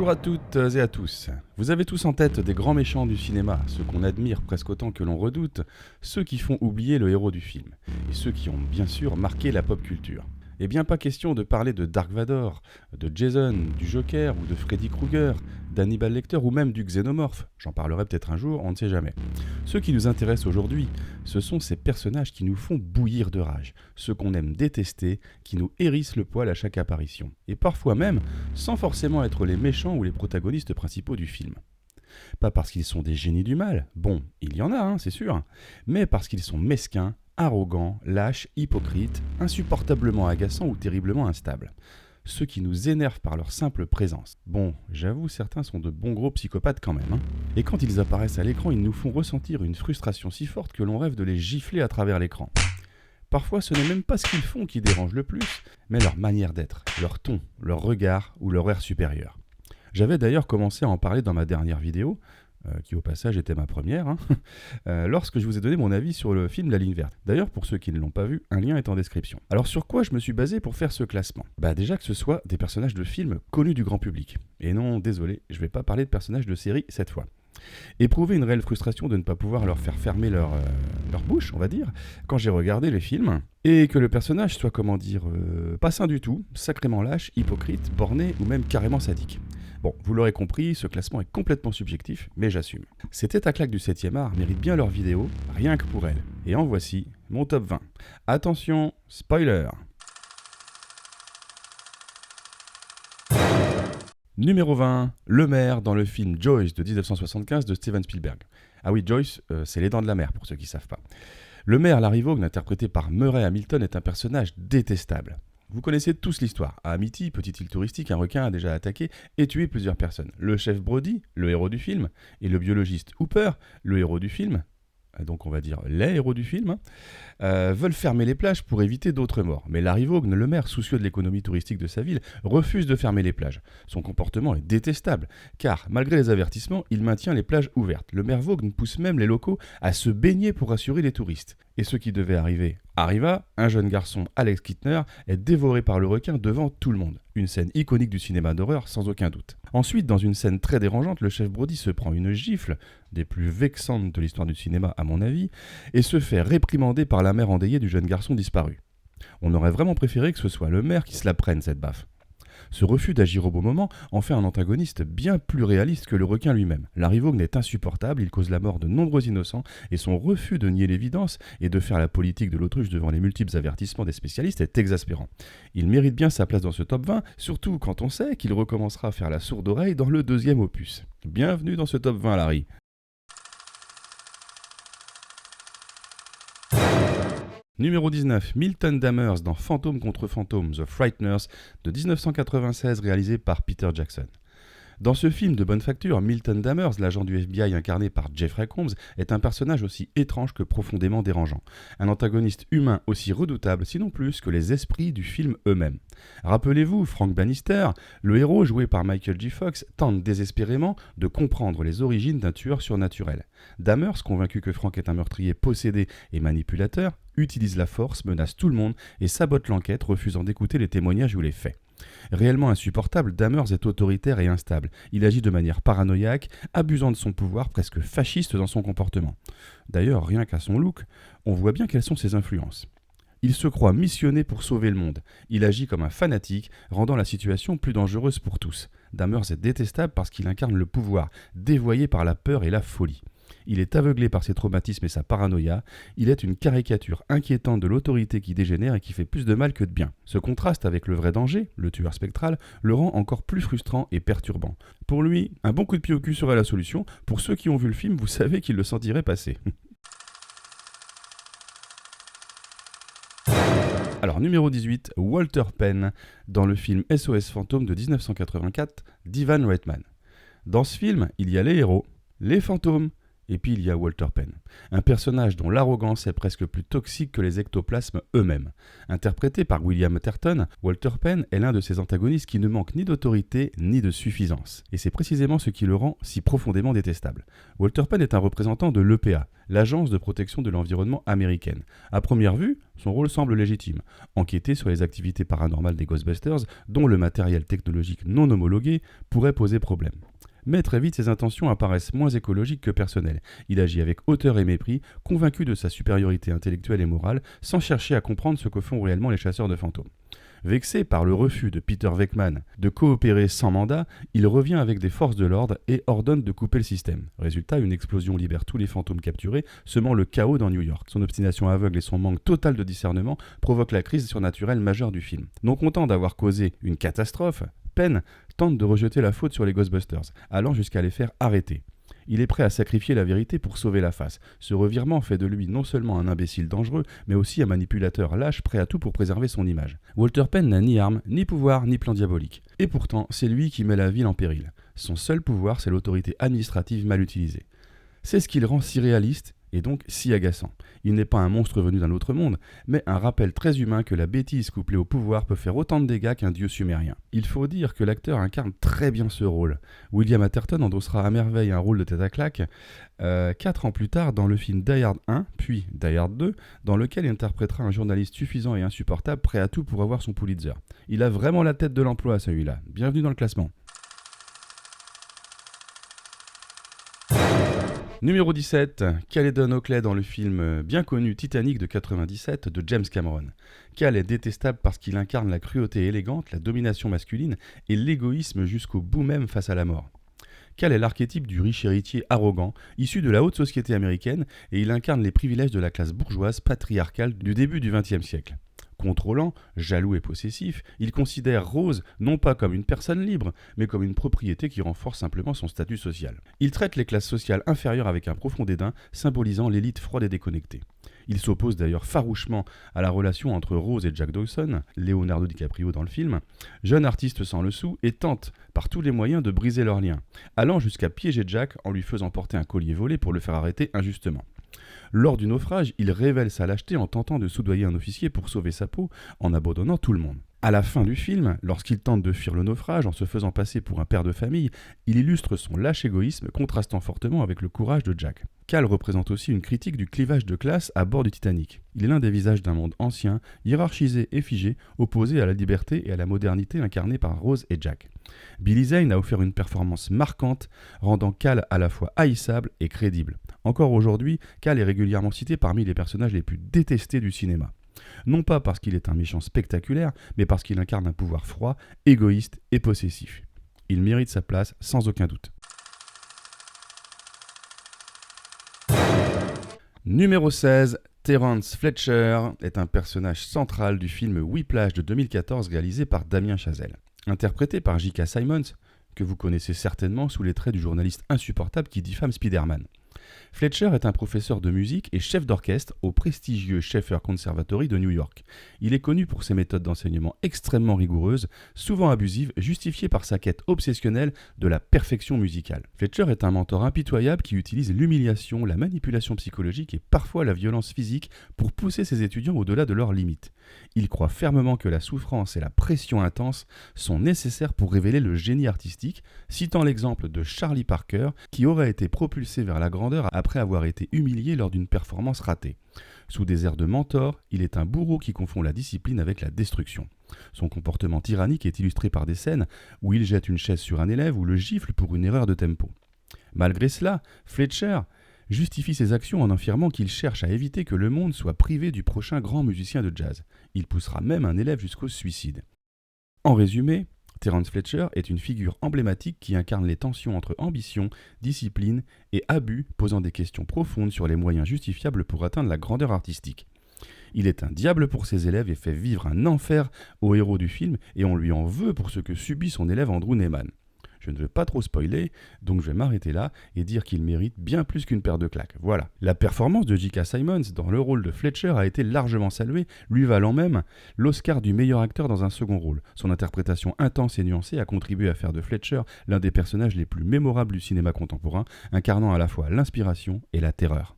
Bonjour à toutes et à tous. Vous avez tous en tête des grands méchants du cinéma, ceux qu'on admire presque autant que l'on redoute, ceux qui font oublier le héros du film, et ceux qui ont bien sûr marqué la pop culture. Et bien pas question de parler de Dark Vador, de Jason, du Joker ou de Freddy Krueger, d'Hannibal Lecter ou même du Xénomorphe. J'en parlerai peut-être un jour, on ne sait jamais. Ceux qui nous intéressent aujourd'hui, ce sont ces personnages qui nous font bouillir de rage, ceux qu'on aime détester, qui nous hérissent le poil à chaque apparition. Et parfois même, sans forcément être les méchants ou les protagonistes principaux du film. Pas parce qu'ils sont des génies du mal, bon, il y en a, c'est sûr, mais parce qu'ils sont mesquins, arrogants, lâches, hypocrites, insupportablement agaçants ou terriblement instables. Ceux qui nous énervent par leur simple présence. Bon, j'avoue, certains sont de bons gros psychopathes quand même. Et quand ils apparaissent à l'écran, ils nous font ressentir une frustration si forte que l'on rêve de les gifler à travers l'écran. Parfois, ce n'est même pas ce qu'ils font qui dérange le plus, mais leur manière d'être, leur ton, leur regard ou leur air supérieur. J'avais d'ailleurs commencé à en parler dans ma dernière vidéo, qui au passage était ma première, lorsque je vous ai donné mon avis sur le film La Ligne Verte. D'ailleurs, pour ceux qui ne l'ont pas vu, un lien est en description. Alors sur quoi je me suis basé pour faire ce classement ? Déjà que ce soit des personnages de films connus du grand public. Et non, désolé, je vais pas parler de personnages de série cette fois. Éprouver une réelle frustration de ne pas pouvoir leur faire fermer leur bouche, on va dire, quand j'ai regardé les films, et que le personnage soit, pas sain du tout, sacrément lâche, hypocrite, borné ou même carrément sadique. Bon, vous l'aurez compris, ce classement est complètement subjectif, mais j'assume. Ces têtes à claques du 7e art méritent bien leur vidéo, rien que pour elles. Et en voici mon top 20. Attention, spoiler. Numéro 20, le maire dans le film Joyce de 1975 de Steven Spielberg. Ah oui, Joyce, c'est les dents de la mer pour ceux qui ne savent pas. Le maire Larry Vaughn, interprété par Murray Hamilton, est un personnage détestable. Vous connaissez tous l'histoire. À Amity, petite île touristique, un requin a déjà attaqué et tué plusieurs personnes. Le chef Brody, le héros du film, et le biologiste Hooper, le héros du film, donc on va dire les héros du film, veulent fermer les plages pour éviter d'autres morts. Mais Larry Vaughn, le maire soucieux de l'économie touristique de sa ville, refuse de fermer les plages. Son comportement est détestable, car malgré les avertissements, il maintient les plages ouvertes. Le maire Vaughn pousse même les locaux à se baigner pour rassurer les touristes. Et ce qui devait arriver arriva, un jeune garçon, Alex Kittner, est dévoré par le requin devant tout le monde. Une scène iconique du cinéma d'horreur, sans aucun doute. Ensuite, dans une scène très dérangeante, le chef Brody se prend une gifle, des plus vexantes de l'histoire du cinéma à mon avis, et se fait réprimander par la mère endeuillée du jeune garçon disparu. On aurait vraiment préféré que ce soit le maire qui se la prenne, cette baffe. Ce refus d'agir au bon moment en fait un antagoniste bien plus réaliste que le requin lui-même. Larry Vaughn est insupportable, il cause la mort de nombreux innocents, et son refus de nier l'évidence et de faire la politique de l'autruche devant les multiples avertissements des spécialistes est exaspérant. Il mérite bien sa place dans ce top 20, surtout quand on sait qu'il recommencera à faire la sourde oreille dans le 2e opus. Bienvenue dans ce top 20, Larry. Numéro 19, Milton Dammers dans Fantôme contre Fantôme, The Frighteners de 1996 réalisé par Peter Jackson. Dans ce film de bonne facture, Milton Dammers, l'agent du FBI incarné par Jeffrey Combs, est un personnage aussi étrange que profondément dérangeant. Un antagoniste humain aussi redoutable, sinon plus, que les esprits du film eux-mêmes. Rappelez-vous, Frank Bannister, le héros joué par Michael J. Fox, tente désespérément de comprendre les origines d'un tueur surnaturel. Dammers, convaincu que Frank est un meurtrier possédé et manipulateur, utilise la force, menace tout le monde et sabote l'enquête, refusant d'écouter les témoignages ou les faits. Réellement insupportable, Dammers est autoritaire et instable. Il agit de manière paranoïaque, abusant de son pouvoir, presque fasciste dans son comportement. D'ailleurs, rien qu'à son look, on voit bien quelles sont ses influences. Il se croit missionné pour sauver le monde. Il agit comme un fanatique, rendant la situation plus dangereuse pour tous. Dammers est détestable parce qu'il incarne le pouvoir, dévoyé par la peur et la folie. Il est aveuglé par ses traumatismes et sa paranoïa. Il est une caricature inquiétante de l'autorité qui dégénère et qui fait plus de mal que de bien. Ce contraste avec le vrai danger, le tueur spectral, le rend encore plus frustrant et perturbant. Pour lui, un bon coup de pied au cul serait la solution. Pour ceux qui ont vu le film, vous savez qu'ils le sentiraient passer. Alors, numéro 18, Walter Penn, dans le film SOS Fantôme de 1984 d'Ivan Reitman. Dans ce film, il y a les héros, les fantômes Et puis il y a Walter Penn, un personnage dont l'arrogance est presque plus toxique que les ectoplasmes eux-mêmes. Interprété par William Atherton, Walter Penn est l'un de ces antagonistes qui ne manque ni d'autorité ni de suffisance. Et c'est précisément ce qui le rend si profondément détestable. Walter Penn est un représentant de l'EPA, l'Agence de protection de l'environnement américaine. À première vue, son rôle semble légitime. Enquêter sur les activités paranormales des Ghostbusters, dont le matériel technologique non homologué pourrait poser problème. Mais très vite, ses intentions apparaissent moins écologiques que personnelles. Il agit avec hauteur et mépris, convaincu de sa supériorité intellectuelle et morale, sans chercher à comprendre ce que font réellement les chasseurs de fantômes. Vexé par le refus de Peter Venkman de coopérer sans mandat, il revient avec des forces de l'ordre et ordonne de couper le système. Résultat, une explosion libère tous les fantômes capturés, semant le chaos dans New York. Son obstination aveugle et son manque total de discernement provoquent la crise surnaturelle majeure du film. Non content d'avoir causé une catastrophe, Penn tente de rejeter la faute sur les Ghostbusters, allant jusqu'à les faire arrêter. Il est prêt à sacrifier la vérité pour sauver la face. Ce revirement fait de lui non seulement un imbécile dangereux, mais aussi un manipulateur lâche prêt à tout pour préserver son image. Walter Penn n'a ni arme, ni pouvoir, ni plan diabolique. Et pourtant, c'est lui qui met la ville en péril. Son seul pouvoir, c'est l'autorité administrative mal utilisée. C'est ce qui le rend si réaliste et donc si agaçant. Il n'est pas un monstre venu d'un autre monde, mais un rappel très humain que la bêtise couplée au pouvoir peut faire autant de dégâts qu'un dieu sumérien. Il faut dire que l'acteur incarne très bien ce rôle. William Atherton endossera à merveille un rôle de tête à claque 4 ans plus tard dans le film Die Hard 1, puis Die Hard 2, dans lequel il interprétera un journaliste suffisant et insupportable prêt à tout pour avoir son Pulitzer. Il a vraiment la tête de l'emploi celui-là. Bienvenue dans le classement. Numéro 17, Caledon Oakley dans le film bien connu Titanic de 97 de James Cameron. Cal est détestable parce qu'il incarne la cruauté élégante, la domination masculine et l'égoïsme jusqu'au bout même face à la mort. Cal est l'archétype du riche héritier arrogant, issu de la haute société américaine, et il incarne les privilèges de la classe bourgeoise patriarcale du début du XXe siècle. Contrôlant, jaloux et possessif, il considère Rose non pas comme une personne libre, mais comme une propriété qui renforce simplement son statut social. Il traite les classes sociales inférieures avec un profond dédain, symbolisant l'élite froide et déconnectée. Il s'oppose d'ailleurs farouchement à la relation entre Rose et Jack Dawson, Leonardo DiCaprio dans le film, jeune artiste sans le sou, et tente par tous les moyens de briser leur lien, allant jusqu'à piéger Jack en lui faisant porter un collier volé pour le faire arrêter injustement. Lors du naufrage, il révèle sa lâcheté en tentant de soudoyer un officier pour sauver sa peau en abandonnant tout le monde. À la fin du film, lorsqu'il tente de fuir le naufrage en se faisant passer pour un père de famille, il illustre son lâche égoïsme contrastant fortement avec le courage de Jack. Cal représente aussi une critique du clivage de classe à bord du Titanic. Il est l'un des visages d'un monde ancien, hiérarchisé et figé, opposé à la liberté et à la modernité incarnée par Rose et Jack. Billy Zane a offert une performance marquante, rendant Cal à la fois haïssable et crédible. Encore aujourd'hui, Cal est régulièrement cité parmi les personnages les plus détestés du cinéma. Non pas parce qu'il est un méchant spectaculaire, mais parce qu'il incarne un pouvoir froid, égoïste et possessif. Il mérite sa place sans aucun doute. Numéro 16, Terence Fletcher est un personnage central du film Whiplash de 2014 réalisé par Damien Chazelle. Interprété par J.K. Simmons, que vous connaissez certainement sous les traits du journaliste insupportable qui diffame Spider-Man. Fletcher est un professeur de musique et chef d'orchestre au prestigieux Schaeffer Conservatory de New York. Il est connu pour ses méthodes d'enseignement extrêmement rigoureuses, souvent abusives, justifiées par sa quête obsessionnelle de la perfection musicale. Fletcher est un mentor impitoyable qui utilise l'humiliation, la manipulation psychologique et parfois la violence physique pour pousser ses étudiants au-delà de leurs limites. Il croit fermement que la souffrance et la pression intense sont nécessaires pour révéler le génie artistique, citant l'exemple de Charlie Parker qui aurait été propulsé vers la grandeur après avoir été humilié lors d'une performance ratée. Sous des airs de mentor, il est un bourreau qui confond la discipline avec la destruction. Son comportement tyrannique est illustré par des scènes où il jette une chaise sur un élève ou le gifle pour une erreur de tempo. Malgré cela, Fletcher justifie ses actions en affirmant qu'il cherche à éviter que le monde soit privé du prochain grand musicien de jazz. Il poussera même un élève jusqu'au suicide. En résumé, Terence Fletcher est une figure emblématique qui incarne les tensions entre ambition, discipline et abus, posant des questions profondes sur les moyens justifiables pour atteindre la grandeur artistique. Il est un diable pour ses élèves et fait vivre un enfer au héros du film, et on lui en veut pour ce que subit son élève Andrew Neyman. Je ne veux pas trop spoiler, donc je vais m'arrêter là et dire qu'il mérite bien plus qu'une paire de claques. Voilà. La performance de J.K. Simmons dans le rôle de Fletcher a été largement saluée, lui valant même l'Oscar du meilleur acteur dans un second rôle. Son interprétation intense et nuancée a contribué à faire de Fletcher l'un des personnages les plus mémorables du cinéma contemporain, incarnant à la fois l'inspiration et la terreur.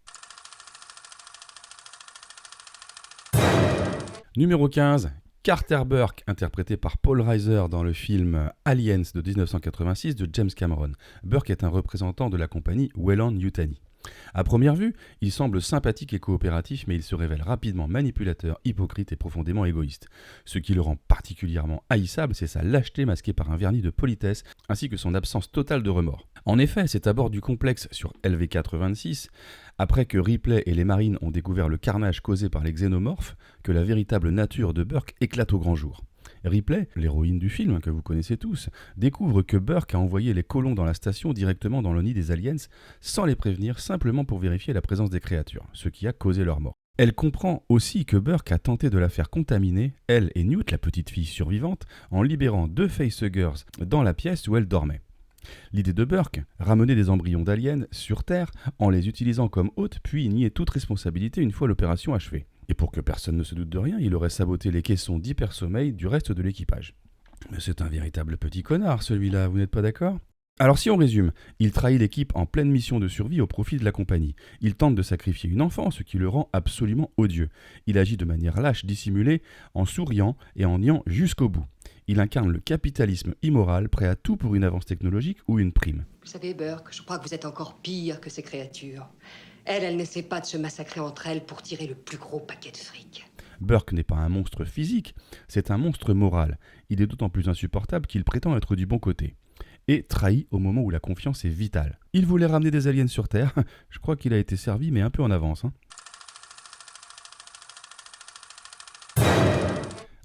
Numéro 15, Carter Burke, interprété par Paul Reiser dans le film Aliens de 1986 de James Cameron. Burke est un représentant de la compagnie Weyland-Yutani. À première vue, il semble sympathique et coopératif, mais il se révèle rapidement manipulateur, hypocrite et profondément égoïste. Ce qui le rend particulièrement haïssable, c'est sa lâcheté masquée par un vernis de politesse, ainsi que son absence totale de remords. En effet, c'est à bord du complexe sur LV-426, après que Ripley et les Marines ont découvert le carnage causé par les xénomorphes, que la véritable nature de Burke éclate au grand jour. Ripley, l'héroïne du film que vous connaissez tous, découvre que Burke a envoyé les colons dans la station directement dans le nid des aliens sans les prévenir, simplement pour vérifier la présence des créatures, ce qui a causé leur mort. Elle comprend aussi que Burke a tenté de la faire contaminer, elle et Newt, la petite fille survivante, en libérant 2 facehuggers dans la pièce où elle dormait. L'idée de Burke, ramener des embryons d'aliens sur Terre en les utilisant comme hôtes, puis nier toute responsabilité une fois l'opération achevée. Et pour que personne ne se doute de rien, il aurait saboté les caissons d'hypersommeil du reste de l'équipage. Mais c'est un véritable petit connard celui-là, vous n'êtes pas d'accord ? Alors si on résume, il trahit l'équipe en pleine mission de survie au profit de la compagnie. Il tente de sacrifier une enfant, ce qui le rend absolument odieux. Il agit de manière lâche, dissimulée, en souriant et en niant jusqu'au bout. Il incarne le capitalisme immoral, prêt à tout pour une avance technologique ou une prime. Vous savez, Burke, je crois que vous êtes encore pire que ces créatures. Elle n'essaie pas de se massacrer entre elles pour tirer le plus gros paquet de fric. Burke n'est pas un monstre physique, c'est un monstre moral. Il est d'autant plus insupportable qu'il prétend être du bon côté. Et trahi au moment où la confiance est vitale. Il voulait ramener des aliens sur Terre, je crois qu'il a été servi mais un peu en avance.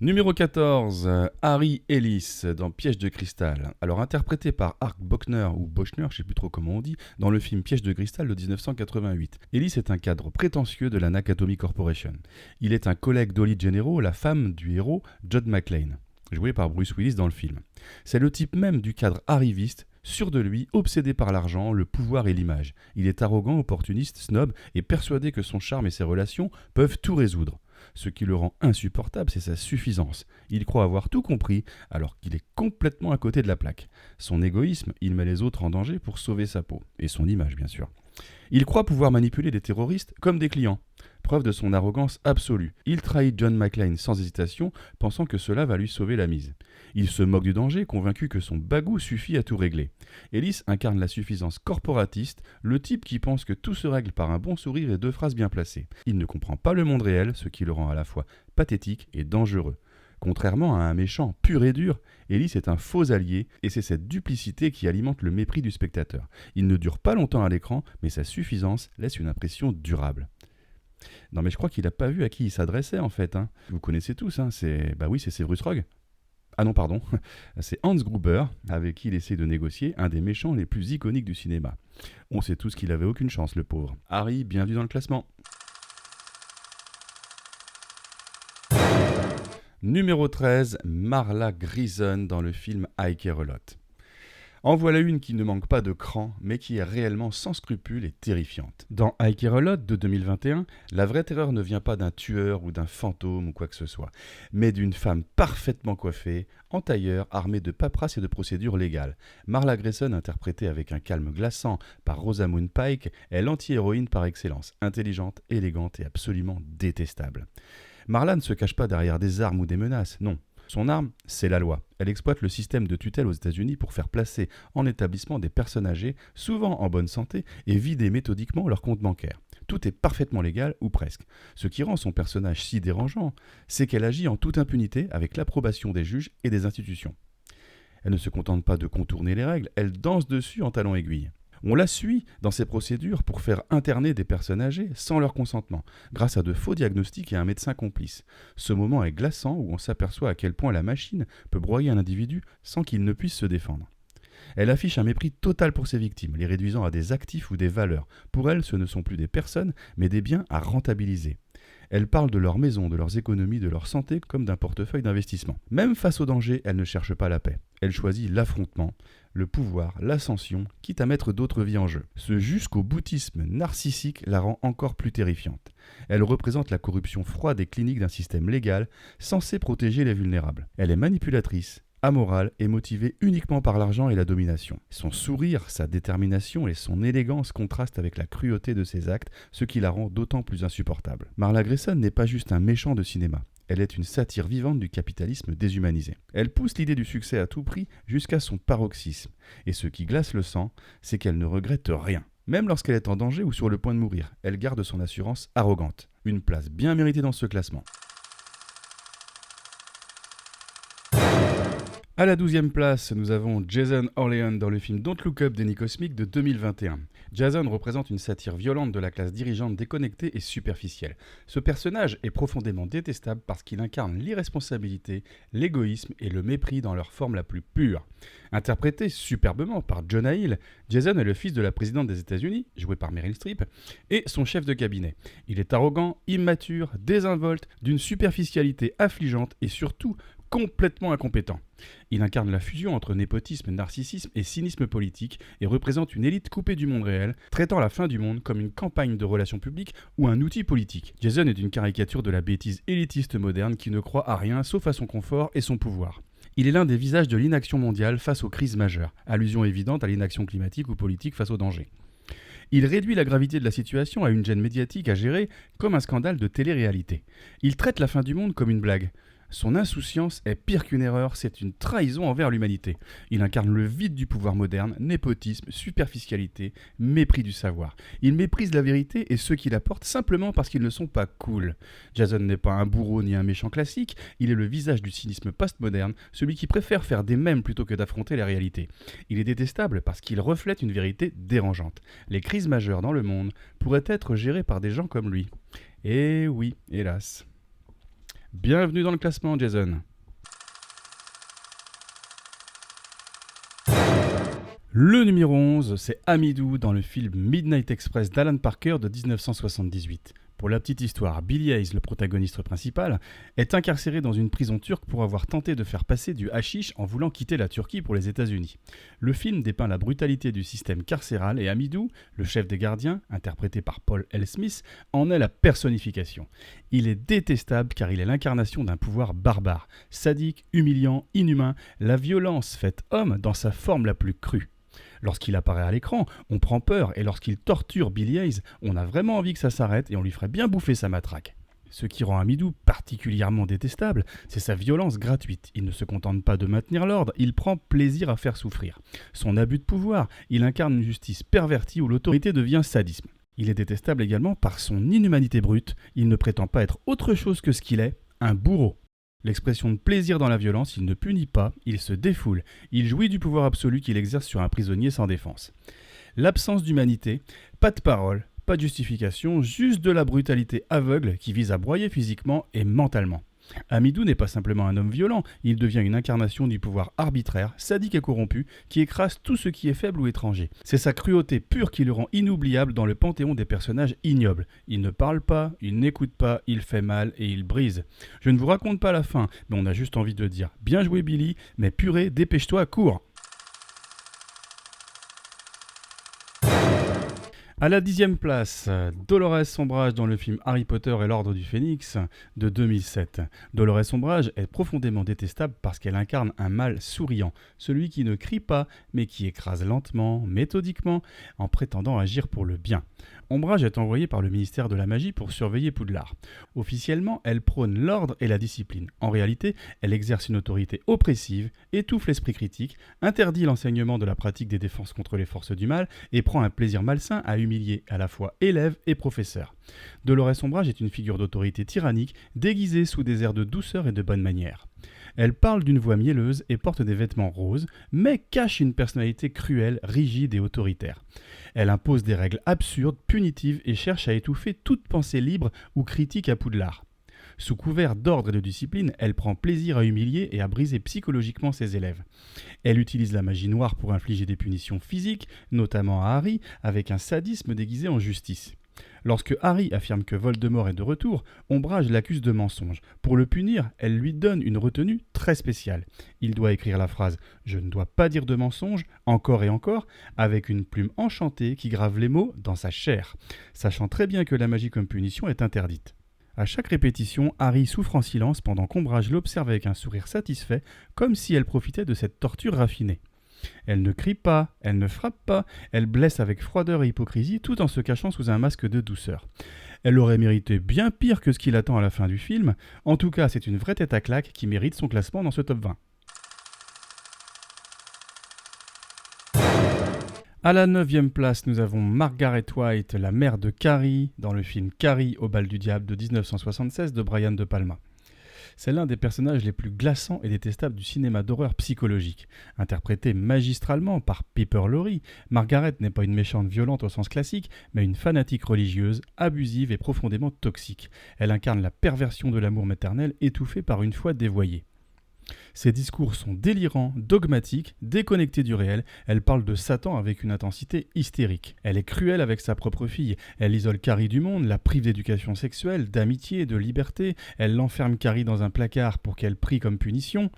Numéro 14, Harry Ellis dans Piège de cristal. Alors interprété par Art Bochner ou Bochner, je ne sais plus trop comment on dit, dans le film Piège de cristal de 1988. Ellis est un cadre prétentieux de la Nakatomi Corporation. Il est un collègue d'Ollie Gennaro, la femme du héros John McClane, joué par Bruce Willis dans le film. C'est le type même du cadre arriviste, sûr de lui, obsédé par l'argent, le pouvoir et l'image. Il est arrogant, opportuniste, snob et persuadé que son charme et ses relations peuvent tout résoudre. Ce qui le rend insupportable, c'est sa suffisance. Il croit avoir tout compris, alors qu'il est complètement à côté de la plaque. Son égoïsme, il met les autres en danger pour sauver sa peau, et son image bien sûr. Il croit pouvoir manipuler des terroristes comme des clients. Preuve de son arrogance absolue. Il trahit John McClane sans hésitation, pensant que cela va lui sauver la mise. Il se moque du danger, convaincu que son bagou suffit à tout régler. Ellis incarne la suffisance corporatiste, le type qui pense que tout se règle par un bon sourire et 2 phrases bien placées. Il ne comprend pas le monde réel, ce qui le rend à la fois pathétique et dangereux. Contrairement à un méchant pur et dur, Ellis est un faux allié, et c'est cette duplicité qui alimente le mépris du spectateur. Il ne dure pas longtemps à l'écran, mais sa suffisance laisse une impression durable. Non mais je crois qu'il n'a pas vu à qui il s'adressait en fait. Vous connaissez tous, c'est Severus Rogue. Ah non, pardon, c'est Hans Gruber, avec qui il essaie de négocier un des méchants les plus iconiques du cinéma. On sait tous qu'il avait aucune chance, le pauvre. Harry, bienvenue dans le classement. Numéro 13, Marla Grayson dans le film I Care A Lot. En voilà une qui ne manque pas de cran, mais qui est réellement sans scrupules et terrifiante. Dans I Care A Lot de 2021, la vraie terreur ne vient pas d'un tueur ou d'un fantôme ou quoi que ce soit, mais d'une femme parfaitement coiffée, en tailleur, armée de paperasse et de procédures légales. Marla Grayson, interprétée avec un calme glaçant par Rosamund Pike, est l'anti-héroïne par excellence, intelligente, élégante et absolument détestable. Marla ne se cache pas derrière des armes ou des menaces, non. Son arme, c'est la loi. Elle exploite le système de tutelle aux États-Unis pour faire placer en établissement des personnes âgées, souvent en bonne santé, et vider méthodiquement leur compte bancaire. Tout est parfaitement légal, ou presque. Ce qui rend son personnage si dérangeant, c'est qu'elle agit en toute impunité avec l'approbation des juges et des institutions. Elle ne se contente pas de contourner les règles, elle danse dessus en talons aiguilles. On la suit dans ses procédures pour faire interner des personnes âgées sans leur consentement, grâce à de faux diagnostics et un médecin complice. Ce moment est glaçant où on s'aperçoit à quel point la machine peut broyer un individu sans qu'il ne puisse se défendre. Elle affiche un mépris total pour ses victimes, les réduisant à des actifs ou des valeurs. Pour elle, ce ne sont plus des personnes, mais des biens à rentabiliser. Elles parlent de leur maison, de leurs économies, de leur santé comme d'un portefeuille d'investissement. Même face au danger, elle ne cherche pas la paix. Elle choisit l'affrontement, le pouvoir, l'ascension, quitte à mettre d'autres vies en jeu. Ce jusqu'au boutisme narcissique la rend encore plus terrifiante. Elle représente la corruption froide et clinique d'un système légal censé protéger les vulnérables. Elle est manipulatrice, amorale et motivée uniquement par l'argent et la domination. Son sourire, sa détermination et son élégance contrastent avec la cruauté de ses actes, ce qui la rend d'autant plus insupportable. Marla Grayson n'est pas juste un méchant de cinéma. Elle est une satire vivante du capitalisme déshumanisé. Elle pousse l'idée du succès à tout prix jusqu'à son paroxysme. Et ce qui glace le sang, c'est qu'elle ne regrette rien. Même lorsqu'elle est en danger ou sur le point de mourir, elle garde son assurance arrogante. Une place bien méritée dans ce classement. À la 12e place, nous avons Jason Orlean dans le film Don't Look Up d'Annie Cosmic de 2021. Jason représente une satire violente de la classe dirigeante déconnectée et superficielle. Ce personnage est profondément détestable parce qu'il incarne l'irresponsabilité, l'égoïsme et le mépris dans leur forme la plus pure. Interprété superbement par Jonah Hill, Jason est le fils de la présidente des États-Unis, joué par Meryl Streep, et son chef de cabinet. Il est arrogant, immature, désinvolte, d'une superficialité affligeante et surtout complètement incompétent. Il incarne la fusion entre népotisme, narcissisme et cynisme politique et représente une élite coupée du monde réel, traitant la fin du monde comme une campagne de relations publiques ou un outil politique. Jason est une caricature de la bêtise élitiste moderne qui ne croit à rien sauf à son confort et son pouvoir. Il est l'un des visages de l'inaction mondiale face aux crises majeures, allusion évidente à l'inaction climatique ou politique face aux dangers. Il réduit la gravité de la situation à une gêne médiatique à gérer comme un scandale de télé-réalité. Il traite la fin du monde comme une blague. Son insouciance est pire qu'une erreur, c'est une trahison envers l'humanité. Il incarne le vide du pouvoir moderne, népotisme, superficialité, mépris du savoir. Il méprise la vérité et ceux qui la portent simplement parce qu'ils ne sont pas cool. Jason n'est pas un bourreau ni un méchant classique, il est le visage du cynisme postmoderne, celui qui préfère faire des mèmes plutôt que d'affronter la réalité. Il est détestable parce qu'il reflète une vérité dérangeante. Les crises majeures dans le monde pourraient être gérées par des gens comme lui. Et oui, hélas. Bienvenue dans le classement, Jason. Le numéro 11, c'est Hamidou dans le film Midnight Express d'Alan Parker de 1978. Pour la petite histoire, Billy Hayes, le protagoniste principal, est incarcéré dans une prison turque pour avoir tenté de faire passer du hashish en voulant quitter la Turquie pour les États-Unis. Le film dépeint la brutalité du système carcéral et Hamidou, le chef des gardiens, interprété par Paul L. Smith, en est la personnification. Il est détestable car il est l'incarnation d'un pouvoir barbare, sadique, humiliant, inhumain, la violence faite homme dans sa forme la plus crue. Lorsqu'il apparaît à l'écran, on prend peur et lorsqu'il torture Billy Hayes, on a vraiment envie que ça s'arrête et on lui ferait bien bouffer sa matraque. Ce qui rend Hamidou particulièrement détestable, c'est sa violence gratuite. Il ne se contente pas de maintenir l'ordre, il prend plaisir à faire souffrir. Son abus de pouvoir, il incarne une justice pervertie où l'autorité devient sadisme. Il est détestable également par son inhumanité brute, il ne prétend pas être autre chose que ce qu'il est, un bourreau. L'expression de plaisir dans la violence, il ne punit pas, il se défoule, il jouit du pouvoir absolu qu'il exerce sur un prisonnier sans défense. L'absence d'humanité, pas de parole, pas de justification, juste de la brutalité aveugle qui vise à broyer physiquement et mentalement. Hamidou n'est pas simplement un homme violent, il devient une incarnation du pouvoir arbitraire, sadique et corrompu, qui écrase tout ce qui est faible ou étranger. C'est sa cruauté pure qui le rend inoubliable dans le panthéon des personnages ignobles. Il ne parle pas, il n'écoute pas, il fait mal et il brise. Je ne vous raconte pas la fin, mais on a juste envie de dire « Bien joué Billy, mais purée, dépêche-toi, cours !» À la 10e place, Dolores Sombrage dans le film Harry Potter et l'Ordre du Phénix de 2007. Dolores Sombrage est profondément détestable parce qu'elle incarne un mal souriant, celui qui ne crie pas mais qui écrase lentement, méthodiquement, en prétendant agir pour le bien. Ombrage est envoyée par le ministère de la Magie pour surveiller Poudlard. Officiellement, elle prône l'ordre et la discipline. En réalité, elle exerce une autorité oppressive, étouffe l'esprit critique, interdit l'enseignement de la pratique des défenses contre les forces du mal et prend un plaisir malsain à humilier à la fois élèves et professeurs. Dolores Sombrage est une figure d'autorité tyrannique, déguisée sous des airs de douceur et de bonne manière. Elle parle d'une voix mielleuse et porte des vêtements roses, mais cache une personnalité cruelle, rigide et autoritaire. Elle impose des règles absurdes, punitives et cherche à étouffer toute pensée libre ou critique à Poudlard. Sous couvert d'ordre et de discipline, elle prend plaisir à humilier et à briser psychologiquement ses élèves. Elle utilise la magie noire pour infliger des punitions physiques, notamment à Harry, avec un sadisme déguisé en justice. Lorsque Harry affirme que Voldemort est de retour, Ombrage l'accuse de mensonge. Pour le punir, elle lui donne une retenue très spéciale. Il doit écrire la phrase « Je ne dois pas dire de mensonge, encore et encore », avec une plume enchantée qui grave les mots dans sa chair, sachant très bien que la magie comme punition est interdite. À chaque répétition, Harry souffre en silence pendant qu'Ombrage l'observe avec un sourire satisfait, comme si elle profitait de cette torture raffinée. Elle ne crie pas, elle ne frappe pas, elle blesse avec froideur et hypocrisie tout en se cachant sous un masque de douceur. Elle aurait mérité bien pire que ce qui l'attend à la fin du film. En tout cas, c'est une vraie tête à claque qui mérite son classement dans ce top 20. À la 9e place, nous avons Margaret White, la mère de Carrie, dans le film Carrie au bal du diable de 1976 de Brian De Palma. C'est l'un des personnages les plus glaçants et détestables du cinéma d'horreur psychologique. Interprétée magistralement par Piper Laurie, Margaret n'est pas une méchante violente au sens classique, mais une fanatique religieuse, abusive et profondément toxique. Elle incarne la perversion de l'amour maternel étouffée par une foi dévoyée. Ses discours sont délirants, dogmatiques, déconnectés du réel. Elle parle de Satan avec une intensité hystérique. Elle est cruelle avec sa propre fille. Elle isole Carrie du monde, la prive d'éducation sexuelle, d'amitié, de liberté. Elle l'enferme Carrie dans un placard pour qu'elle prie comme punition.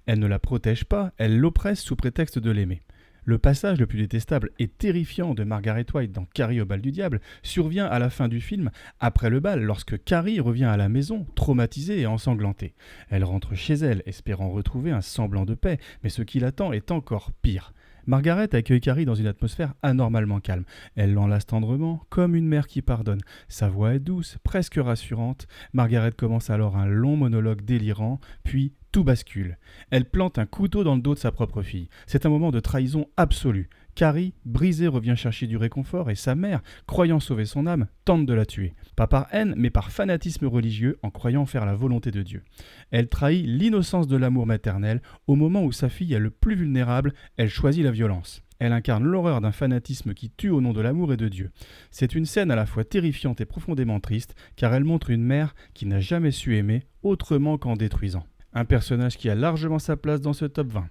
Elle ne la protège pas, elle l'oppresse sous prétexte de l'aimer. Le passage le plus détestable et terrifiant de Margaret White dans Carrie au bal du diable survient à la fin du film, après le bal, lorsque Carrie revient à la maison, traumatisée et ensanglantée. Elle rentre chez elle, espérant retrouver un semblant de paix, mais ce qui l'attend est encore pire. Margaret accueille Carrie dans une atmosphère anormalement calme. Elle l'enlace tendrement, comme une mère qui pardonne. Sa voix est douce, presque rassurante. Margaret commence alors un long monologue délirant, puis tout bascule. Elle plante un couteau dans le dos de sa propre fille. C'est un moment de trahison absolue. Carrie, brisée, revient chercher du réconfort et sa mère, croyant sauver son âme, tente de la tuer. Pas par haine, mais par fanatisme religieux, en croyant faire la volonté de Dieu. Elle trahit l'innocence de l'amour maternel. Au moment où sa fille est le plus vulnérable, elle choisit la violence. Elle incarne l'horreur d'un fanatisme qui tue au nom de l'amour et de Dieu. C'est une scène à la fois terrifiante et profondément triste, car elle montre une mère qui n'a jamais su aimer autrement qu'en détruisant. Un personnage qui a largement sa place dans ce top 20.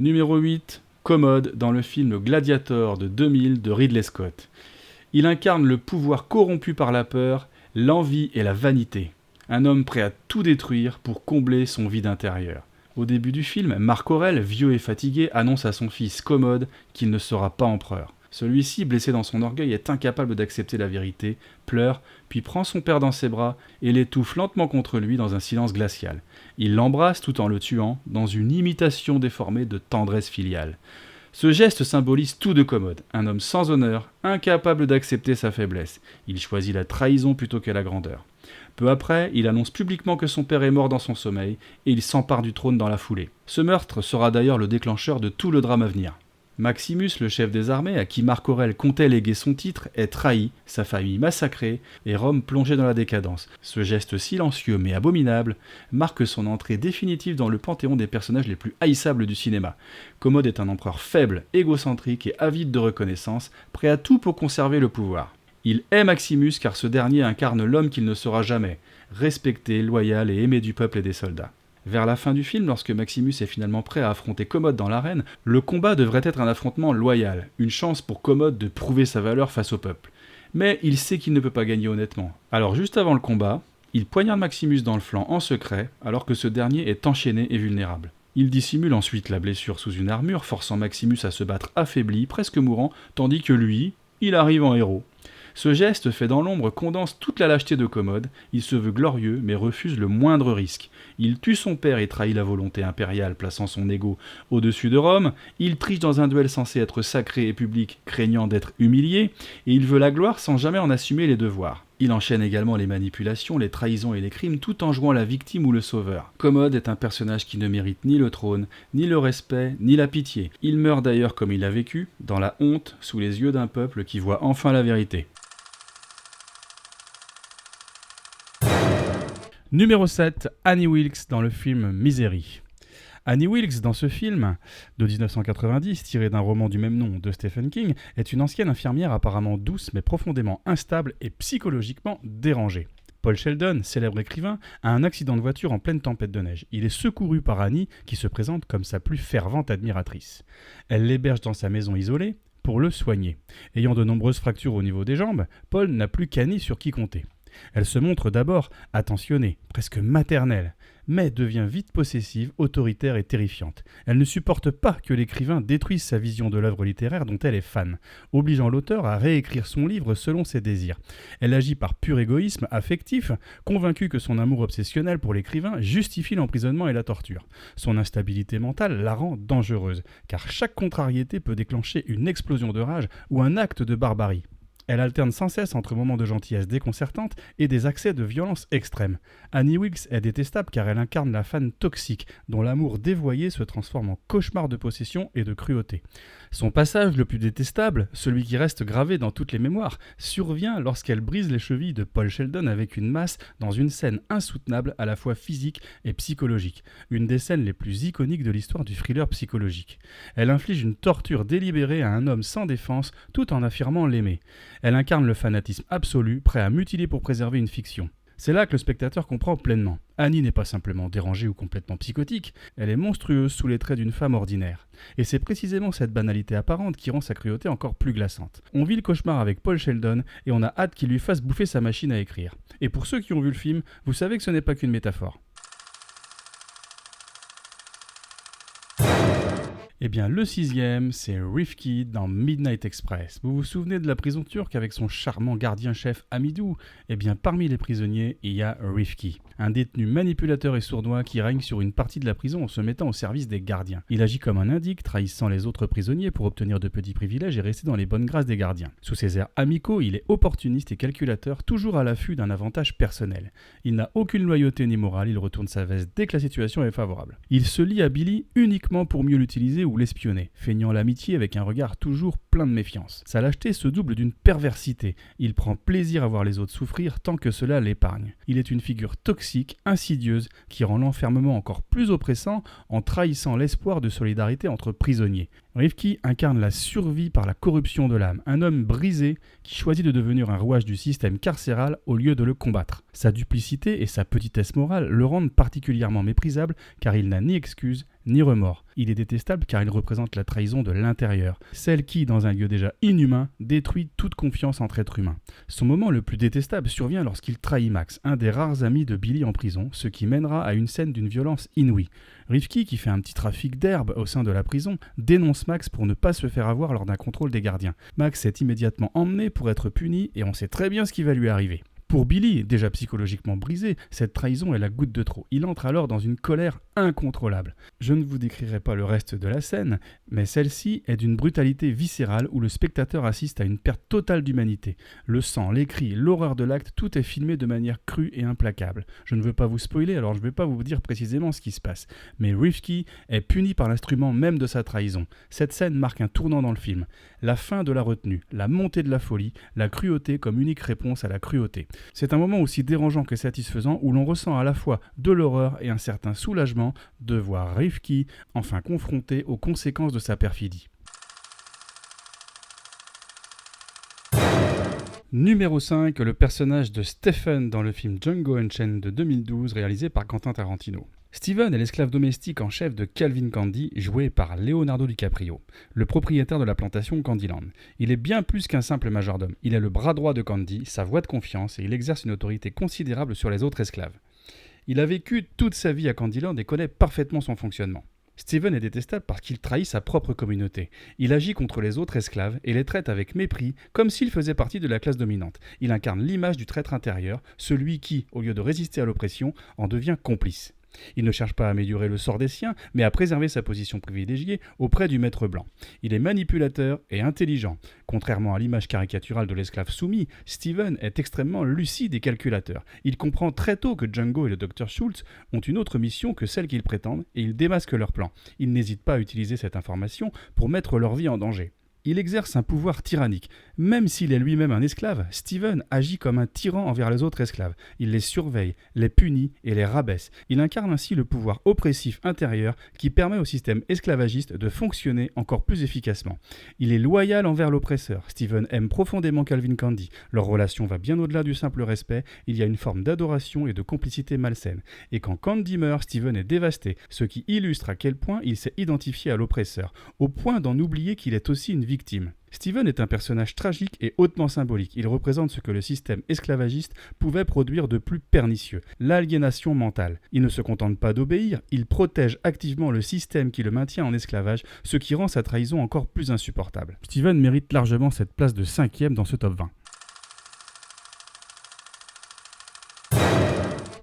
Numéro 8, Commode dans le film Gladiator de 2000 de Ridley Scott. Il incarne le pouvoir corrompu par la peur, l'envie et la vanité. Un homme prêt à tout détruire pour combler son vide intérieur. Au début du film, Marc Aurèle, vieux et fatigué, annonce à son fils Commode qu'il ne sera pas empereur. Celui-ci, blessé dans son orgueil, est incapable d'accepter la vérité, pleure, puis prend son père dans ses bras et l'étouffe lentement contre lui dans un silence glacial. Il l'embrasse tout en le tuant, dans une imitation déformée de tendresse filiale. Ce geste symbolise tout de Commode, un homme sans honneur, incapable d'accepter sa faiblesse. Il choisit la trahison plutôt que la grandeur. Peu après, il annonce publiquement que son père est mort dans son sommeil et il s'empare du trône dans la foulée. Ce meurtre sera d'ailleurs le déclencheur de tout le drame à venir. Maximus, le chef des armées, à qui Marc Aurèle comptait léguer son titre, est trahi, sa famille massacrée et Rome plongée dans la décadence. Ce geste silencieux mais abominable marque son entrée définitive dans le panthéon des personnages les plus haïssables du cinéma. Commode est un empereur faible, égocentrique et avide de reconnaissance, prêt à tout pour conserver le pouvoir. Il hait Maximus car ce dernier incarne l'homme qu'il ne sera jamais, respecté, loyal et aimé du peuple et des soldats. Vers la fin du film, lorsque Maximus est finalement prêt à affronter Commode dans l'arène, le combat devrait être un affrontement loyal, une chance pour Commode de prouver sa valeur face au peuple. Mais il sait qu'il ne peut pas gagner honnêtement. Alors juste avant le combat, il poignarde Maximus dans le flanc en secret, alors que ce dernier est enchaîné et vulnérable. Il dissimule ensuite la blessure sous une armure, forçant Maximus à se battre affaibli, presque mourant, tandis que lui, il arrive en héros. Ce geste fait dans l'ombre condense toute la lâcheté de Commode, il se veut glorieux mais refuse le moindre risque. Il tue son père et trahit la volonté impériale plaçant son ego au-dessus de Rome, il triche dans un duel censé être sacré et public craignant d'être humilié, et il veut la gloire sans jamais en assumer les devoirs. Il enchaîne également les manipulations, les trahisons et les crimes tout en jouant la victime ou le sauveur. Commode est un personnage qui ne mérite ni le trône, ni le respect, ni la pitié. Il meurt d'ailleurs comme il a vécu, dans la honte, sous les yeux d'un peuple qui voit enfin la vérité. Numéro 7, Annie Wilkes dans le film Misery. Annie Wilkes, dans ce film de 1990, tiré d'un roman du même nom de Stephen King, est une ancienne infirmière apparemment douce mais profondément instable et psychologiquement dérangée. Paul Sheldon, célèbre écrivain, a un accident de voiture en pleine tempête de neige. Il est secouru par Annie, qui se présente comme sa plus fervente admiratrice. Elle l'héberge dans sa maison isolée, pour le soigner. Ayant de nombreuses fractures au niveau des jambes, Paul n'a plus qu'Annie sur qui compter. Elle se montre d'abord attentionnée, presque maternelle, mais devient vite possessive, autoritaire et terrifiante. Elle ne supporte pas que l'écrivain détruise sa vision de l'œuvre littéraire dont elle est fan, obligeant l'auteur à réécrire son livre selon ses désirs. Elle agit par pur égoïsme affectif, convaincue que son amour obsessionnel pour l'écrivain justifie l'emprisonnement et la torture. Son instabilité mentale la rend dangereuse, car chaque contrariété peut déclencher une explosion de rage ou un acte de barbarie. Elle alterne sans cesse entre moments de gentillesse déconcertante et des accès de violence extrême. Annie Wilkes est détestable car elle incarne la fan toxique, dont l'amour dévoyé se transforme en cauchemar de possession et de cruauté. Son passage le plus détestable, celui qui reste gravé dans toutes les mémoires, survient lorsqu'elle brise les chevilles de Paul Sheldon avec une masse dans une scène insoutenable à la fois physique et psychologique, une des scènes les plus iconiques de l'histoire du thriller psychologique. Elle inflige une torture délibérée à un homme sans défense tout en affirmant l'aimer. Elle incarne le fanatisme absolu, prêt à mutiler pour préserver une fiction. C'est là que le spectateur comprend pleinement. Annie n'est pas simplement dérangée ou complètement psychotique, elle est monstrueuse sous les traits d'une femme ordinaire. Et c'est précisément cette banalité apparente qui rend sa cruauté encore plus glaçante. On vit le cauchemar avec Paul Sheldon et on a hâte qu'il lui fasse bouffer sa machine à écrire. Et pour ceux qui ont vu le film, vous savez que ce n'est pas qu'une métaphore. Eh bien, le 6e, c'est Rifki dans Midnight Express. Vous vous souvenez de la prison turque avec son charmant gardien-chef Amidou ? Eh bien, parmi les prisonniers, il y a Rifki, un détenu manipulateur et sournois qui règne sur une partie de la prison en se mettant au service des gardiens. Il agit comme un indique, trahissant les autres prisonniers pour obtenir de petits privilèges et rester dans les bonnes grâces des gardiens. Sous ses airs amicaux, il est opportuniste et calculateur, toujours à l'affût d'un avantage personnel. Il n'a aucune loyauté ni morale, il retourne sa veste dès que la situation est favorable. Il se lie à Billy uniquement pour mieux l'utiliser ou l'espionner, feignant l'amitié avec un regard toujours plein de méfiance. Sa lâcheté se double d'une perversité. Il prend plaisir à voir les autres souffrir tant que cela l'épargne. Il est une figure toxique, insidieuse, qui rend l'enfermement encore plus oppressant en trahissant l'espoir de solidarité entre prisonniers. Rifki incarne la survie par la corruption de l'âme, un homme brisé qui choisit de devenir un rouage du système carcéral au lieu de le combattre. Sa duplicité et sa petitesse morale le rendent particulièrement méprisable car il n'a ni excuse ni remords. Il est détestable car il représente la trahison de l'intérieur, celle qui, dans un lieu déjà inhumain, détruit toute confiance entre êtres humains. Son moment le plus détestable survient lorsqu'il trahit Max, un des rares amis de Billy en prison, ce qui mènera à une scène d'une violence inouïe. Rifki, qui fait un petit trafic d'herbe au sein de la prison, dénonce Max pour ne pas se faire avoir lors d'un contrôle des gardiens. Max est immédiatement emmené pour être puni et on sait très bien ce qui va lui arriver. Pour Billy, déjà psychologiquement brisé, cette trahison est la goutte de trop. Il entre alors dans une colère incontrôlable. Je ne vous décrirai pas le reste de la scène, mais celle-ci est d'une brutalité viscérale où le spectateur assiste à une perte totale d'humanité. Le sang, les cris, l'horreur de l'acte, tout est filmé de manière crue et implacable. Je ne veux pas vous spoiler, alors je ne vais pas vous dire précisément ce qui se passe. Mais Rifki est puni par l'instrument même de sa trahison. Cette scène marque un tournant dans le film. La fin de la retenue, la montée de la folie, la cruauté comme unique réponse à la cruauté. C'est un moment aussi dérangeant que satisfaisant où l'on ressent à la fois de l'horreur et un certain soulagement de voir Rifki enfin confronté aux conséquences de sa perfidie. Numéro 5, le personnage de Stephen dans le film Django Unchained de 2012 réalisé par Quentin Tarantino. Steven est l'esclave domestique en chef de Calvin Candy, joué par Leonardo DiCaprio, le propriétaire de la plantation Candyland. Il est bien plus qu'un simple majordome. Il est le bras droit de Candy, sa voix de confiance, et il exerce une autorité considérable sur les autres esclaves. Il a vécu toute sa vie à Candyland et connaît parfaitement son fonctionnement. Steven est détestable parce qu'il trahit sa propre communauté. Il agit contre les autres esclaves et les traite avec mépris, comme s'il faisait partie de la classe dominante. Il incarne l'image du traître intérieur, celui qui, au lieu de résister à l'oppression, en devient complice. Il ne cherche pas à améliorer le sort des siens, mais à préserver sa position privilégiée auprès du maître blanc. Il est manipulateur et intelligent. Contrairement à l'image caricaturale de l'esclave soumis, Steven est extrêmement lucide et calculateur. Il comprend très tôt que Django et le Dr Schultz ont une autre mission que celle qu'ils prétendent et il démasque leur plan. Il n'hésite pas à utiliser cette information pour mettre leur vie en danger. Il exerce un pouvoir tyrannique. Même s'il est lui-même un esclave, Steven agit comme un tyran envers les autres esclaves. Il les surveille, les punit et les rabaisse. Il incarne ainsi le pouvoir oppressif intérieur qui permet au système esclavagiste de fonctionner encore plus efficacement. Il est loyal envers l'oppresseur. Steven aime profondément Calvin Candy. Leur relation va bien au-delà du simple respect. Il y a une forme d'adoration et de complicité malsaine. Et quand Candy meurt, Steven est dévasté, ce qui illustre à quel point il s'est identifié à l'oppresseur, au point d'en oublier qu'il est aussi une victimes. Steven est un personnage tragique et hautement symbolique. Il représente ce que le système esclavagiste pouvait produire de plus pernicieux, l'aliénation mentale. Il ne se contente pas d'obéir, il protège activement le système qui le maintient en esclavage, ce qui rend sa trahison encore plus insupportable. Steven mérite largement cette place de 5e dans ce top 20.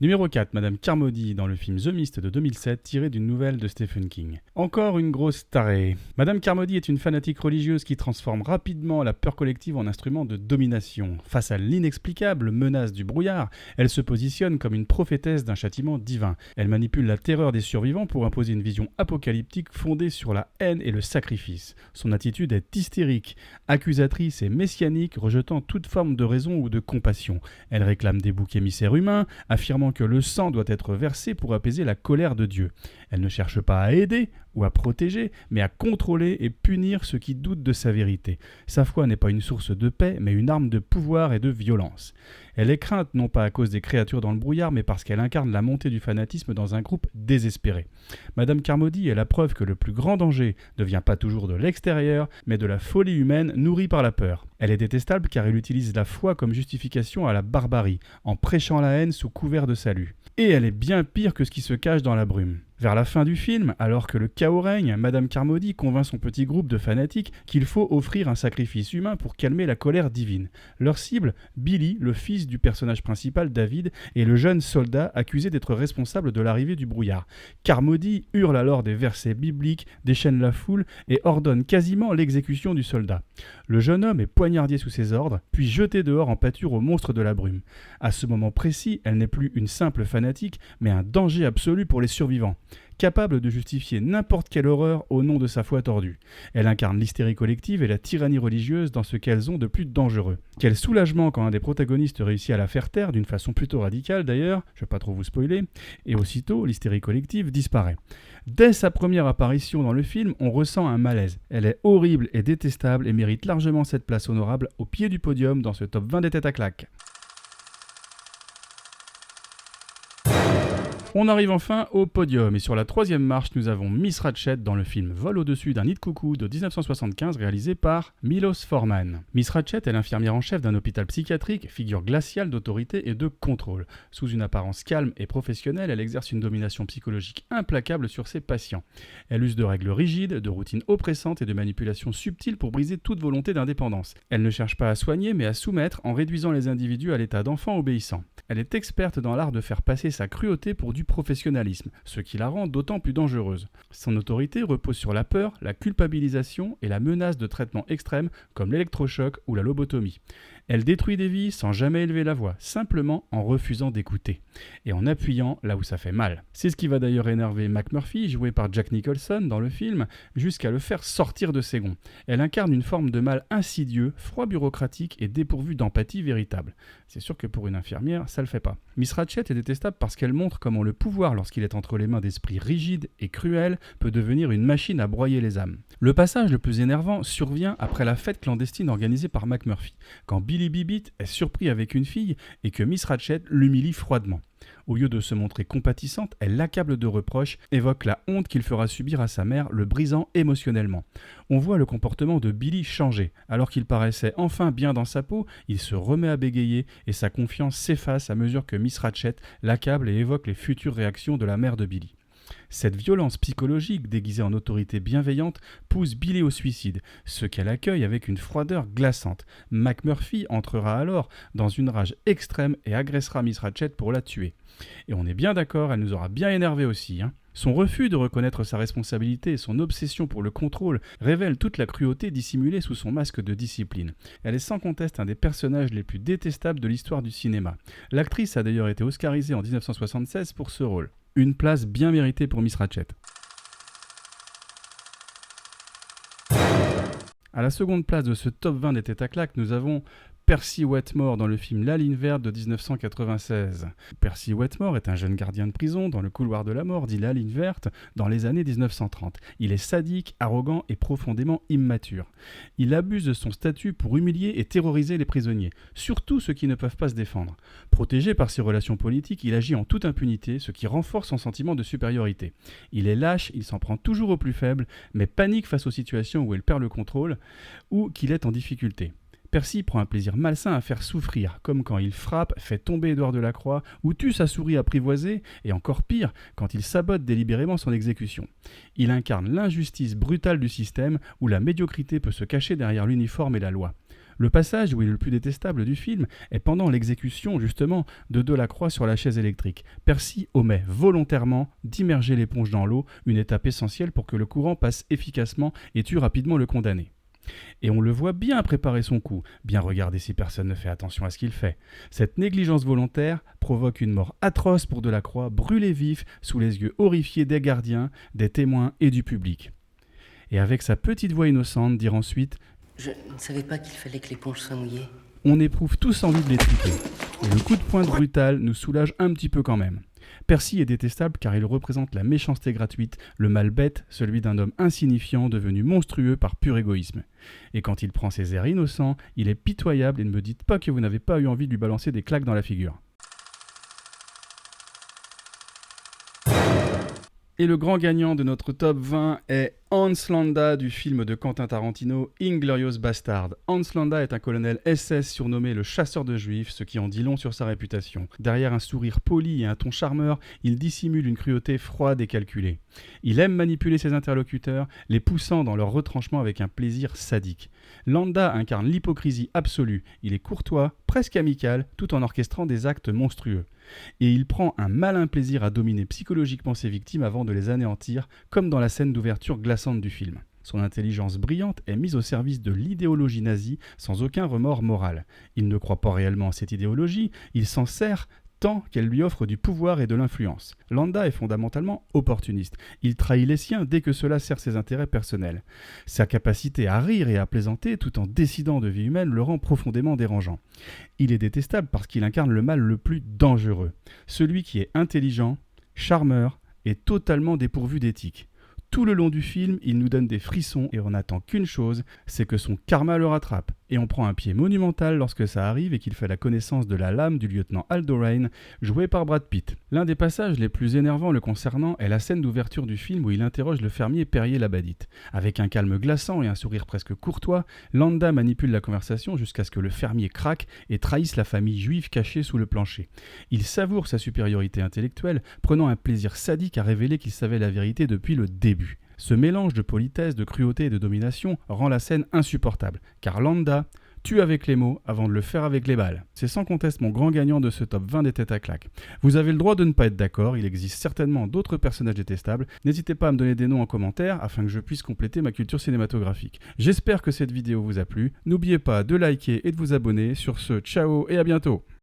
Numéro 4, Madame Carmody dans le film The Mist de 2007, tiré d'une nouvelle de Stephen King. Encore une grosse tarée. Madame Carmody est une fanatique religieuse qui transforme rapidement la peur collective en instrument de domination. Face à l'inexplicable menace du brouillard, elle se positionne comme une prophétesse d'un châtiment divin. Elle manipule la terreur des survivants pour imposer une vision apocalyptique fondée sur la haine et le sacrifice. Son attitude est hystérique, accusatrice et messianique, rejetant toute forme de raison ou de compassion. Elle réclame des boucs émissaires humains, affirmant que le sang doit être versé pour apaiser la colère de Dieu. Elle ne cherche pas à aider ou à protéger, mais à contrôler et punir ceux qui doutent de sa vérité. Sa foi n'est pas une source de paix, mais une arme de pouvoir et de violence. Elle est crainte non pas à cause des créatures dans le brouillard, mais parce qu'elle incarne la montée du fanatisme dans un groupe désespéré. Madame Carmody est la preuve que le plus grand danger ne vient pas toujours de l'extérieur, mais de la folie humaine nourrie par la peur. Elle est détestable car elle utilise la foi comme justification à la barbarie, en prêchant la haine sous couvert de salut. Et elle est bien pire que ce qui se cache dans la brume. Vers la fin du film, alors que le chaos règne, Madame Carmody convainc son petit groupe de fanatiques qu'il faut offrir un sacrifice humain pour calmer la colère divine. Leur cible, Billy, le fils du personnage principal David, et le jeune soldat accusé d'être responsable de l'arrivée du brouillard. Carmody hurle alors des versets bibliques, déchaîne la foule et ordonne quasiment l'exécution du soldat. Le jeune homme est poignardé sous ses ordres, puis jeté dehors en pâture au monstre de la brume. À ce moment précis, elle n'est plus une simple fanatique, mais un danger absolu pour les survivants. Capable de justifier n'importe quelle horreur au nom de sa foi tordue. Elle incarne l'hystérie collective et la tyrannie religieuse dans ce qu'elles ont de plus dangereux. Quel soulagement quand un des protagonistes réussit à la faire taire, d'une façon plutôt radicale d'ailleurs, je ne vais pas trop vous spoiler, et aussitôt l'hystérie collective disparaît. Dès sa première apparition dans le film, on ressent un malaise. Elle est horrible et détestable et mérite largement cette place honorable au pied du podium dans ce top 20 des têtes à claques. On arrive enfin au podium et sur la 3e marche, nous avons Miss Ratched dans le film Vol au-dessus d'un nid de coucou de 1975 réalisé par Milos Forman. Miss Ratched est l'infirmière en chef d'un hôpital psychiatrique, figure glaciale d'autorité et de contrôle. Sous une apparence calme et professionnelle, elle exerce une domination psychologique implacable sur ses patients. Elle use de règles rigides, de routines oppressantes et de manipulations subtiles pour briser toute volonté d'indépendance. Elle ne cherche pas à soigner mais à soumettre en réduisant les individus à l'état d'enfants obéissants. Elle est experte dans l'art de faire passer sa cruauté pour du professionnalisme, ce qui la rend d'autant plus dangereuse. Son autorité repose sur la peur, la culpabilisation et la menace de traitements extrêmes comme l'électrochoc ou la lobotomie. Elle détruit des vies sans jamais élever la voix, simplement en refusant d'écouter, et en appuyant là où ça fait mal. C'est ce qui va d'ailleurs énerver McMurphy, joué par Jack Nicholson dans le film, jusqu'à le faire sortir de ses gonds. Elle incarne une forme de mal insidieux, froid bureaucratique et dépourvu d'empathie véritable. C'est sûr que pour une infirmière, ça le fait pas. Miss Ratched est détestable parce qu'elle montre comment le pouvoir, lorsqu'il est entre les mains d'esprits rigides et cruels, peut devenir une machine à broyer les âmes. Le passage le plus énervant survient après la fête clandestine organisée par McMurphy, quand Billy Bibbit est surpris avec une fille et que Miss Ratched l'humilie froidement. Au lieu de se montrer compatissante, elle l'accable de reproches, évoque la honte qu'il fera subir à sa mère, le brisant émotionnellement. On voit le comportement de Billy changer. Alors qu'il paraissait enfin bien dans sa peau, il se remet à bégayer et sa confiance s'efface à mesure que Miss Ratched l'accable et évoque les futures réactions de la mère de Billy. Cette violence psychologique déguisée en autorité bienveillante pousse Billy au suicide, ce qu'elle accueille avec une froideur glaçante. McMurphy entrera alors dans une rage extrême et agressera Miss Ratched pour la tuer. Et on est bien d'accord, elle nous aura bien énervé aussi, hein. Son refus de reconnaître sa responsabilité et son obsession pour le contrôle révèlent toute la cruauté dissimulée sous son masque de discipline. Elle est sans conteste un des personnages les plus détestables de l'histoire du cinéma. L'actrice a d'ailleurs été oscarisée en 1976 pour ce rôle. Une place bien méritée pour Miss Ratched. À la seconde place de ce top 20 des têtes à claques, nous avons Percy Wetmore dans le film La Ligne verte de 1996. Percy Wetmore est un jeune gardien de prison dans le couloir de la mort, dit La Ligne verte, dans les années 1930. Il est sadique, arrogant et profondément immature. Il abuse de son statut pour humilier et terroriser les prisonniers, surtout ceux qui ne peuvent pas se défendre. Protégé par ses relations politiques, il agit en toute impunité, ce qui renforce son sentiment de supériorité. Il est lâche, il s'en prend toujours aux plus faibles, mais panique face aux situations où il perd le contrôle ou qu'il est en difficulté. Percy prend un plaisir malsain à faire souffrir, comme quand il frappe, fait tomber Édouard Delacroix, ou tue sa souris apprivoisée, et encore pire, quand il sabote délibérément son exécution. Il incarne l'injustice brutale du système, où la médiocrité peut se cacher derrière l'uniforme et la loi. Le passage où il est le plus détestable du film est pendant l'exécution, justement, de Delacroix sur la chaise électrique. Percy omet volontairement d'immerger l'éponge dans l'eau, une étape essentielle pour que le courant passe efficacement et tue rapidement le condamné. Et on le voit bien préparer son coup, bien regarder si personne ne fait attention à ce qu'il fait. Cette négligence volontaire provoque une mort atroce pour Delacroix, brûlé vif sous les yeux horrifiés des gardiens, des témoins et du public. Et avec sa petite voix innocente, dire ensuite « Je ne savais pas qu'il fallait que l'éponge soit mouillée. » On éprouve tous envie de les triper. Et le coup de pointe brutal nous soulage un petit peu quand même. Percy est détestable car il représente la méchanceté gratuite, le mal bête, celui d'un homme insignifiant devenu monstrueux par pur égoïsme. Et quand il prend ses airs innocents, il est pitoyable et ne me dites pas que vous n'avez pas eu envie de lui balancer des claques dans la figure. Et le grand gagnant de notre top 20 est Hans Landa du film de Quentin Tarantino, Inglourious Bastard. Hans Landa est un colonel SS surnommé le chasseur de juifs, ce qui en dit long sur sa réputation. Derrière un sourire poli et un ton charmeur, il dissimule une cruauté froide et calculée. Il aime manipuler ses interlocuteurs, les poussant dans leur retranchement avec un plaisir sadique. Landa incarne l'hypocrisie absolue. Il est courtois, presque amical, tout en orchestrant des actes monstrueux. Et il prend un malin plaisir à dominer psychologiquement ses victimes avant de les anéantir, comme dans la scène d'ouverture glaçante du film. Son intelligence brillante est mise au service de l'idéologie nazie sans aucun remords moral. Il ne croit pas réellement à cette idéologie, il s'en sert tant qu'elle lui offre du pouvoir et de l'influence. Landa est fondamentalement opportuniste. Il trahit les siens dès que cela sert ses intérêts personnels. Sa capacité à rire et à plaisanter tout en décidant de vie humaine le rend profondément dérangeant. Il est détestable parce qu'il incarne le mal le plus dangereux, celui qui est intelligent, charmeur et totalement dépourvu d'éthique. Tout le long du film, il nous donne des frissons et on n'attend qu'une chose, c'est que son karma le rattrape. Et on prend un pied monumental lorsque ça arrive et qu'il fait la connaissance de la lame du lieutenant Aldo Raine, joué par Brad Pitt. L'un des passages les plus énervants le concernant est la scène d'ouverture du film où il interroge le fermier Perrier-Labadite. Avec un calme glaçant et un sourire presque courtois, Landa manipule la conversation jusqu'à ce que le fermier craque et trahisse la famille juive cachée sous le plancher. Il savoure sa supériorité intellectuelle, prenant un plaisir sadique à révéler qu'il savait la vérité depuis le début. Ce mélange de politesse, de cruauté et de domination rend la scène insupportable, car Landa tue avec les mots avant de le faire avec les balles. C'est sans conteste mon grand gagnant de ce top 20 des têtes à claques. Vous avez le droit de ne pas être d'accord, il existe certainement d'autres personnages détestables. N'hésitez pas à me donner des noms en commentaire afin que je puisse compléter ma culture cinématographique. J'espère que cette vidéo vous a plu. N'oubliez pas de liker et de vous abonner. Sur ce, ciao et à bientôt.